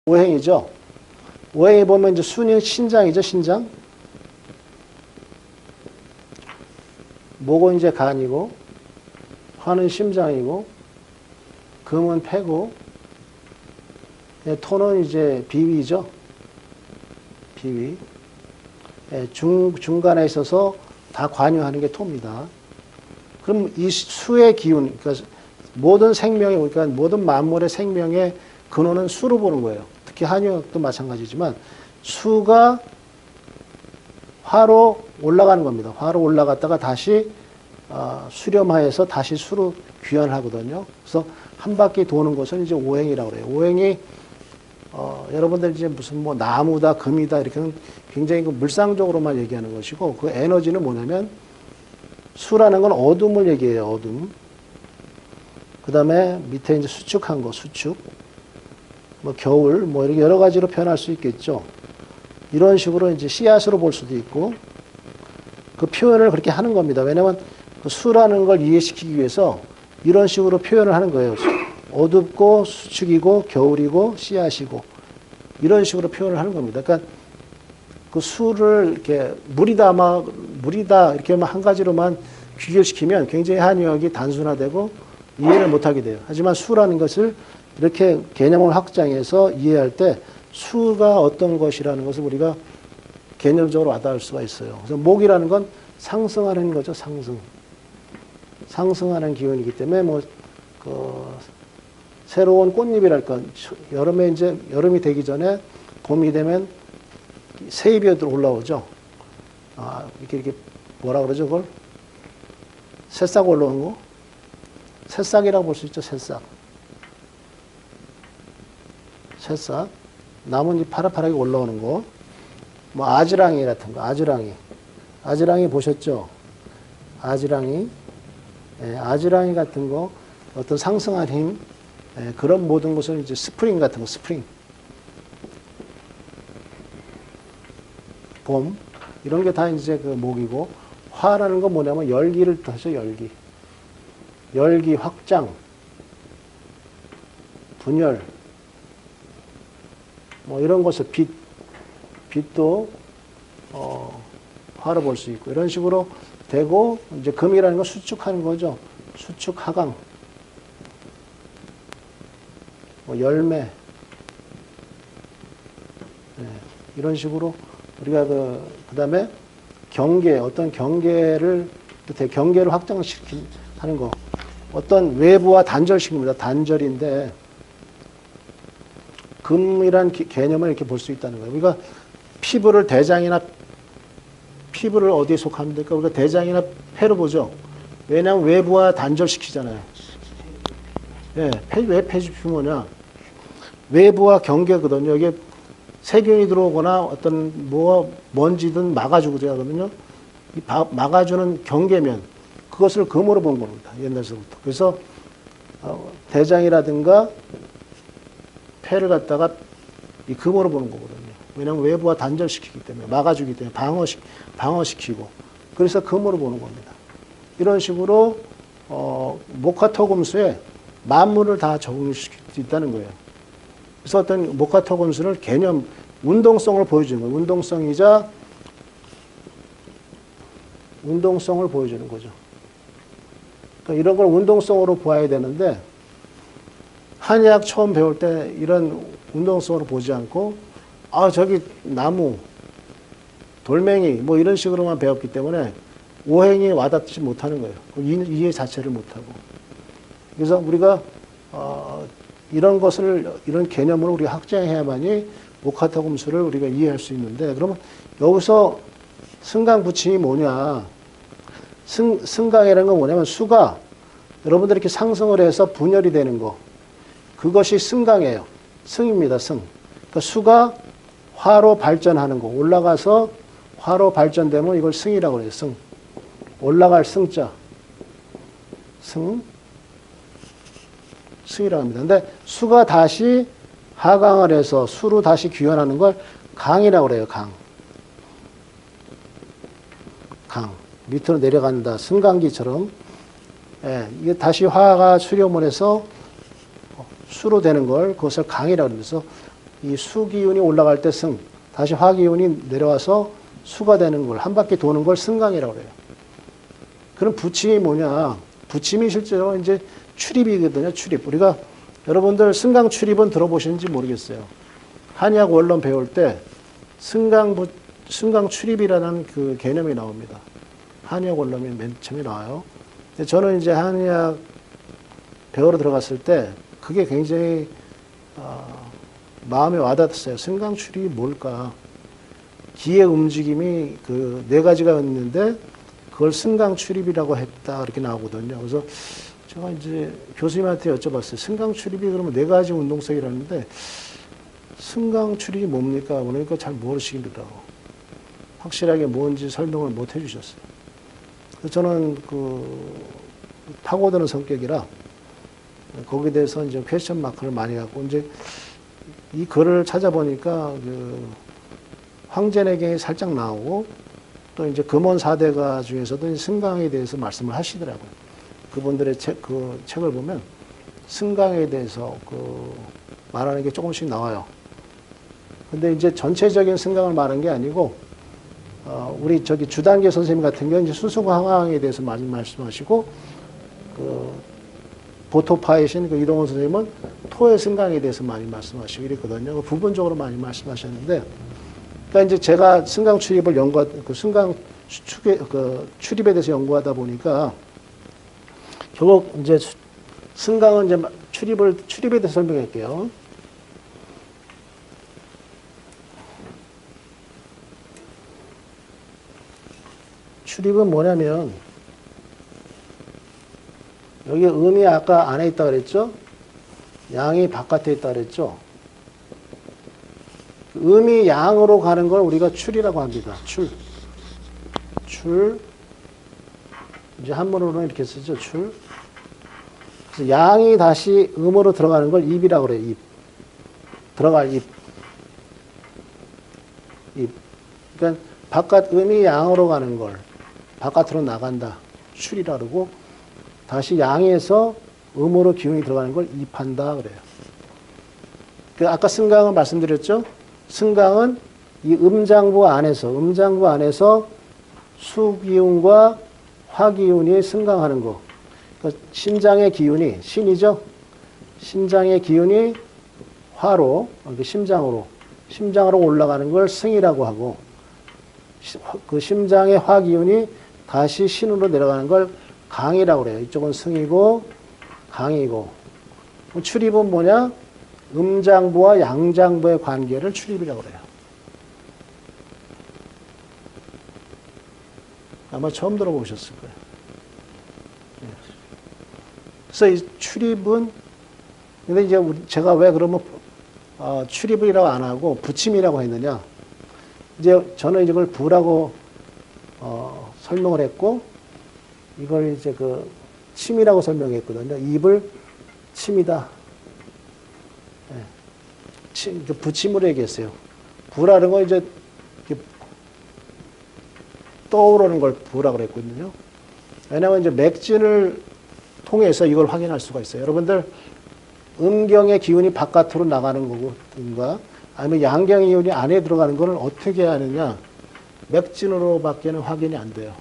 오행이죠. 오행에 보면 이제 순이 신장이죠, 신장. 목은 이제 간이고, 화는 심장이고, 금은 폐고, 토는 이제 비위죠. 비위. 중간에 있어서 다 관여하는 게 토입니다. 그럼 이 수의 기운, 그러니까 모든 생명의, 그러니까 모든 만물의 생명의 근원은 수로 보는 거예요. 특히 한의학도 마찬가지지만 수가 화로 올라가는 겁니다. 화로 올라갔다가 다시 수렴하여서 다시 수로 귀환하거든요. 그래서 한 바퀴 도는 것은 이제 오행이라고 그래요. 오행이 여러분들 이제 무슨 뭐 나무다, 금이다 이렇게는 굉장히 그 물상적으로만 얘기하는 것이고 그 에너지는 뭐냐면 수라는 건 어둠을 얘기해요. 어둠. 그 다음에 밑에 이제 수축한 거, 수축. 뭐 겨울, 뭐 이렇게 여러 가지로 표현할 수 있겠죠. 이런 식으로 이제 씨앗으로 볼 수도 있고 그 표현을 그렇게 하는 겁니다. 왜냐하면 그 수라는 걸 이해시키기 위해서 이런 식으로 표현을 하는 거예요. 어둡고 수축이고 겨울이고 씨앗이고 이런 식으로 표현을 하는 겁니다. 그러니까 그 수를 이렇게 물이다 이렇게만 한 가지로만 귀결시키면 굉장히 한의학이 단순화되고 이해를 못하게 돼요. 하지만 수라는 것을 이렇게 개념을 확장해서 이해할 때 수가 어떤 것이라는 것을 우리가 개념적으로 와닿을 수가 있어요. 그래서 목이라는 건 상승하는 거죠. 상승하는 기운이기 때문에 뭐 새로운 꽃잎이랄까 여름에 이제 여름이 되기 전에 봄이 되면 새잎이 올라오죠. 이렇게 뭐라 그러죠 그걸? 새싹 올라오는 거? 새싹이라고 볼 수 있죠. 새싹. 나뭇잎 파랗게 올라오는 거. 뭐 아지랑이 같은 거. 아지랑이 보셨죠? 아지랑이 같은 거. 어떤 상승한 힘. 그런 모든 것은 이제 스프링 같은 거. 스프링. 봄. 이런 게 다 이제 그 목이고. 화라는 건 뭐냐면 열기를 뜻하죠. 열기 확장. 분열. 뭐 이런 것을 빛도 화로 볼 수 있고 이런 식으로 되고 이제 금이라는 건 수축하는 거죠. 수축 하강. 뭐 열매. 이런 식으로 우리가 그다음에 경계 어떤 경계를 확장시키는 거. 어떤 외부와 단절시킵니다. 단절인데 금이란 개념을 이렇게 볼 수 있다는 거예요. 우리가 피부를 어디에 속하면 될까? 우리가 대장이나 폐로 보죠. 왜냐하면 외부와 단절시키잖아요. 왜 폐지피 뭐냐? 외부와 경계거든요. 이게 세균이 들어오거나 어떤 먼지든 막아주고 그러거든요. 막아주는 경계면 그것을 금으로 본 겁니다. 옛날서부터. 그래서 대장이라든가 폐를 갖다가 이 금으로 보는 거거든요. 왜냐하면 외부와 단절시키기 때문에 막아주기 때문에 방어시키고 그래서 금으로 보는 겁니다. 이런 식으로 목화토금수에 만물을 다 적용시킬 수 있다는 거예요. 그래서 어떤 목화토금수를 개념 운동성을 보여주는 거예요. 운동성을 보여주는 거죠. 그러니까 이런 걸 운동성으로 보아야 되는데 한의학 처음 배울 때 이런 운동성으로 보지 않고 저기 나무, 돌멩이 뭐 이런 식으로만 배웠기 때문에 오행이 와닿지 못하는 거예요. 이해 자체를 못하고. 그래서 우리가 이런 개념으로 우리가 확장해야만이 목화토금수를 우리가 이해할 수 있는데 그러면 여기서 승강부침이 뭐냐. 승강이라는 건 뭐냐면 수가 여러분들이 이렇게 상승을 해서 분열이 되는 거. 그것이 승강이에요. 승입니다. 승. 그러니까 수가 화로 발전하는 거. 올라가서 화로 발전되면 이걸 승이라고 해요. 승. 올라갈 승자. 승이라고 합니다. 근데 수가 다시 하강을 해서 수로 다시 귀환하는 걸 강이라고 그래요. 강. 밑으로 내려간다. 승강기처럼. 이게 다시 화가 수렴을 해서 수로 되는 걸 그것을 강이라고 그러면서 이 수기운이 올라갈 때 승, 다시 화기운이 내려와서 수가 되는 걸, 한 바퀴 도는 걸 승강이라고 그래요. 그럼 부침이 뭐냐? 부침이 실제로 이제 출입이거든요, 출입. 우리가 여러분들 승강 출입은 들어보시는지 모르겠어요. 한의학 원론 배울 때 승강 출입이라는 그 개념이 나옵니다. 한의학 원론이 맨 처음에 나와요. 근데 저는 이제 한의학 배우러 들어갔을 때 그게 굉장히 마음에 와닿았어요. 승강 출입이 뭘까? 기의 움직임이 그 네 가지가 있는데 그걸 승강 출입이라고 했다 이렇게 나오거든요. 그래서 제가 이제 교수님한테 여쭤봤어요. 승강 출입이 그러면 네 가지 운동성이라는데 승강 출입이 뭡니까? 그러니까 잘 모르시더라고. 확실하게 뭔지 설명을 못 해주셨어요. 그래서 저는 그 파고드는 성격이라 거기에 대해서 이제 퀘스천 마크를 많이 갖고 이제 이 글을 찾아보니까 그 황제내경이 살짝 나오고 또 이제 금원 4대가 중에서도 승강에 대해서 말씀을 하시더라고요. 그분들의 그 책을 보면 승강에 대해서 그 말하는 게 조금씩 나와요. 근데 이제 전체적인 승강을 말한 게 아니고 우리 저기 주단계 선생님 같은 경우는 이제 수승황항에 대해서 많이 말씀하시고 그 보토파이신 그 이동원 선생님은 토의 승강에 대해서 많이 말씀하시고 이랬거든요. 부분적으로 많이 말씀하셨는데, 그러니까 이제 제가 승강 출입을 그 승강 출입에 대해서 연구하다 보니까 결국 이제 승강은 이제 출입에 대해서 설명할게요. 출입은 뭐냐면 여기 음이 아까 안에 있다 그랬죠? 양이 바깥에 있다 그랬죠? 음이 양으로 가는 걸 우리가 출이라고 합니다. 출. 이제 한문으로는 이렇게 쓰죠. 출. 그래서 양이 다시 음으로 들어가는 걸 입이라고 그래요. 입. 들어갈 입. 그러니까 바깥 음이 양으로 가는 걸 바깥으로 나간다. 출이라 그러고 다시 양에서 음으로 기운이 들어가는 걸 입한다 그래요. 그 아까 승강은 말씀드렸죠. 승강은 이 음장부 안에서 수기운과 화기운이 승강하는 거. 그러니까 심장의 기운이 신이죠. 심장의 기운이 화로, 심장으로 올라가는 걸 승이라고 하고, 그 심장의 화기운이 다시 신으로 내려가는 걸 강이라고 그래요. 이쪽은 승이고 강이고. 출입은 뭐냐? 음장부와 양장부의 관계를 출입이라고 그래요. 아마 처음 들어보셨을 거예요. 그래서 이 출입은, 근데 이제 제가 왜 그러면 출입이라고 안 하고 부침이라고 했느냐? 이제 저는 이걸 부라고 설명을 했고, 이걸 이제 그 침이라고 설명했거든요. 입을 침이다. 부침으로 얘기했어요. 부라는 건 이제 떠오르는 걸 부라고 그랬거든요. 왜냐하면 이제 맥진을 통해서 이걸 확인할 수가 있어요. 여러분들 음경의 기운이 바깥으로 나가는 거든가 아니면 양경의 기운이 안에 들어가는 거는 어떻게 하느냐? 맥진으로밖에는 확인이 안 돼요.